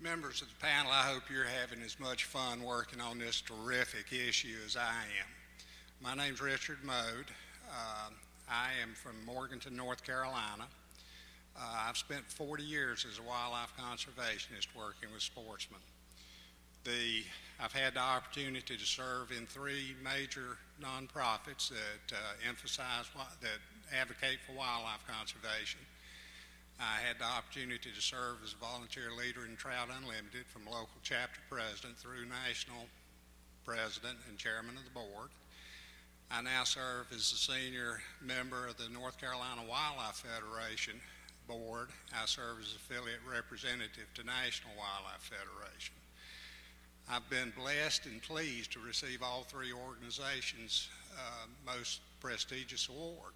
Members of the panel, I hope you're having as much fun working on this terrific issue as I am. My name's Richard Mode. I am from Morganton, North Carolina. I've spent 40 years as a wildlife conservationist working with sportsmen. I've had the opportunity to serve in 3 major nonprofits that that advocate for wildlife conservation. I had the opportunity to serve as a volunteer leader in Trout Unlimited, from local chapter president through national president and chairman of the board. I now serve as the senior member of the North Carolina Wildlife Federation board. I serve as affiliate representative to National Wildlife Federation. I've been blessed and pleased to receive all 3 organizations' most prestigious award.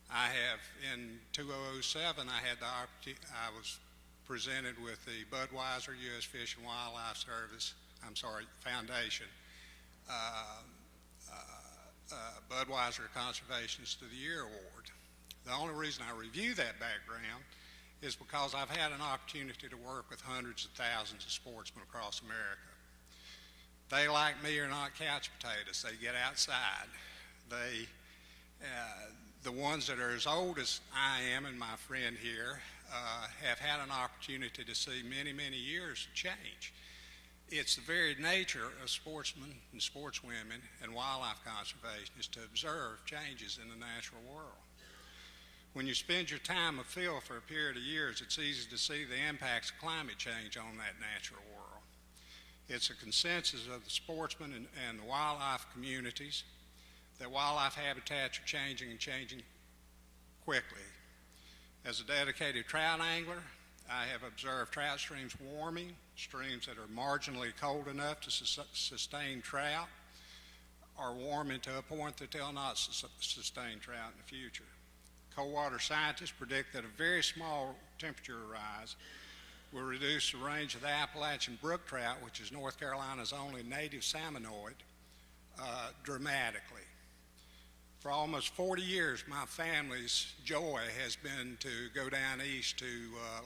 I have, in 2007, I was presented with the Budweiser U.S. Fish and Wildlife Foundation Budweiser Conservationist of the Year Award. The only reason I review that background is because I've had an opportunity to work with hundreds of thousands of sportsmen across America. They, like me, are not couch potatoes. They get outside. The ones that are as old as I am and my friend here have had an opportunity to see many, many years of change. It's the very nature of sportsmen and sportswomen and wildlife conservationists to observe changes in the natural world. When you spend your time afield for a period of years, it's easy to see the impacts of climate change on that natural world. It's a consensus of the sportsmen and the wildlife communities that wildlife habitats are changing and changing quickly. As a dedicated trout angler, I have observed trout streams warming, streams that are marginally cold enough to sustain trout are warming to a point that they'll not sustain trout in the future. Cold water scientists predict that a very small temperature rise will reduce the range of the Appalachian brook trout, which is North Carolina's only native salmonoid, dramatically. For almost 40 years, my family's joy has been to go down east to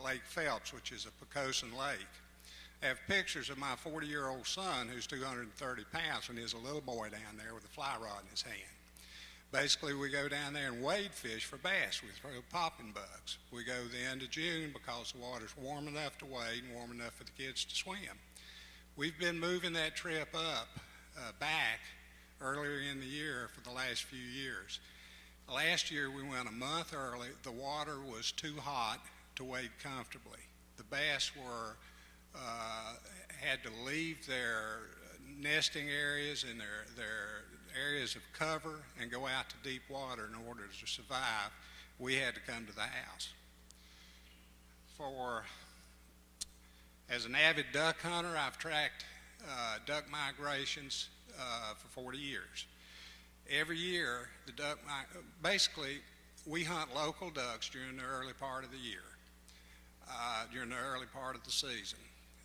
Lake Phelps, which is a Pocosin lake. I have pictures of my 40-year-old son, who's 230 pounds, when he was a little boy down there with a fly rod in his hand. Basically, we go down there and wade fish for bass. We throw popping bugs. We go the end of June because the water's warm enough to wade and warm enough for the kids to swim. We've been moving that trip back earlier in the year for the last few years. Last year we went a month early. The water was too hot to wade comfortably. The bass had to leave their nesting areas and their areas of cover and go out to deep water in order to survive. We had to come to the house. As an avid duck hunter, I've tracked duck migrations for 40 years. Every year, basically, we hunt local ducks during the early part of the year, during the early part of the season.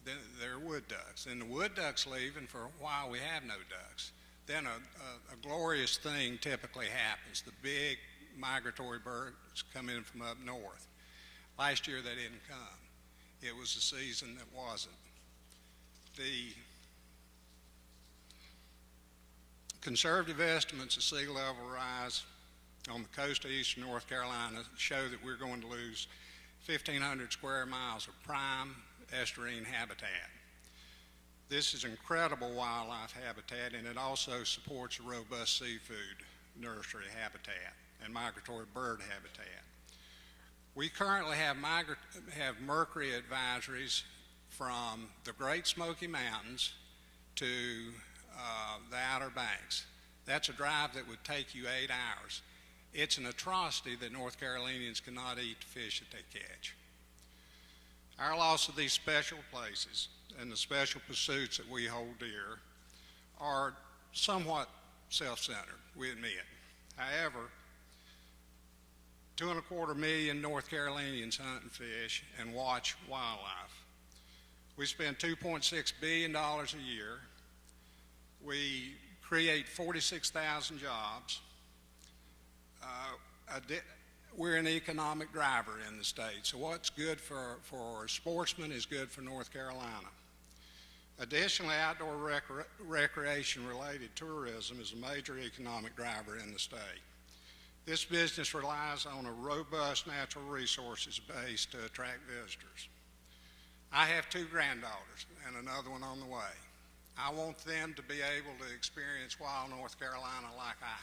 Then there are wood ducks. Then the wood ducks leave, and for a while we have no ducks. Then a glorious thing typically happens. The big migratory birds come in from up north. Last year they didn't come. It was a season that wasn't. The conservative estimates of sea level rise on the coast of eastern North Carolina show that we're going to lose 1,500 square miles of prime estuarine habitat. This is incredible wildlife habitat, and it also supports a robust seafood nursery habitat and migratory bird habitat. We currently have mercury advisories from the Great Smoky Mountains to the Outer Banks. That's a drive that would take you 8 hours. It's an atrocity that North Carolinians cannot eat the fish that they catch. Our loss of these special places and the special pursuits that we hold dear are somewhat self-centered, we admit. However, 2.25 million North Carolinians hunt and fish and watch wildlife. We spend $2.6 billion a year. We create 46,000 jobs. we're an economic driver in the state. So what's good for sportsmen is good for North Carolina. Additionally, outdoor recreation-related tourism is a major economic driver in the state. This business relies on a robust natural resources base to attract visitors. I have 2 granddaughters and another one on the way. I want them to be able to experience wild North Carolina like I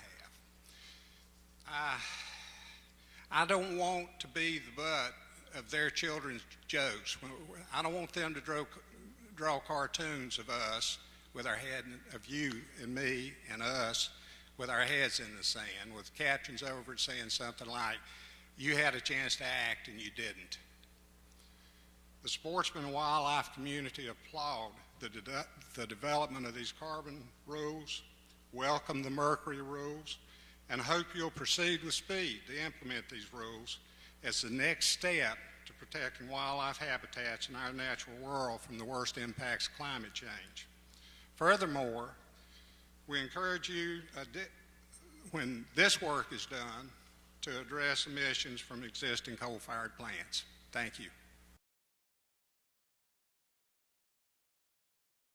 have. I don't want to be the butt of their children's jokes. I don't want them to draw cartoons of us with our head, of you and me and us with our heads in the sand, with captions over it saying something like, "You had a chance to act and you didn't." The sportsman and wildlife community applaud the development of these carbon rules, welcome the mercury rules, and hope you'll proceed with speed to implement these rules as the next step to protecting wildlife habitats in our natural world from the worst impacts of climate change. Furthermore, we encourage you, when this work is done, to address emissions from existing coal-fired plants. Thank you.